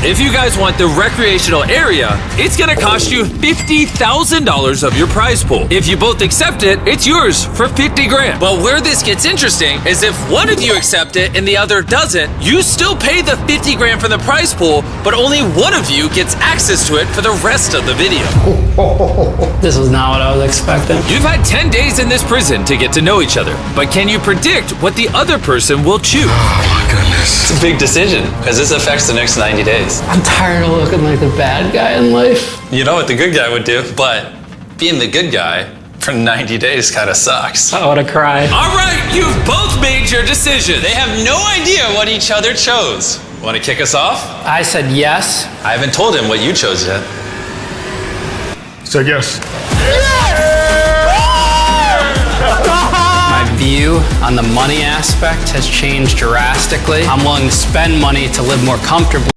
If you guys want the recreational area, it's gonna cost you $50,000 of your prize pool. If you both accept it, it's yours for 50 grand. But where this gets interesting is if one of you accept it and the other doesn't, you still pay the 50 grand for the prize pool, but only one of you gets access to it for the rest of the video. This was not what I was expecting. You've had 10 days in this prison to get to know each other, but can you predict what the other person will choose? Oh my goodness. It's a big decision, because this affects the next 90 days. I'm tired of looking like the bad guy in life. You know what the good guy would do, but being the good guy for 90 days kind of sucks. I wanna cry. All right, you've both made your decision. They have no idea what each other chose. Want to kick us off? I said yes. I haven't told him what you chose yet. Said yes. My view on the money aspect has changed drastically. I'm willing to spend money to live more comfortably.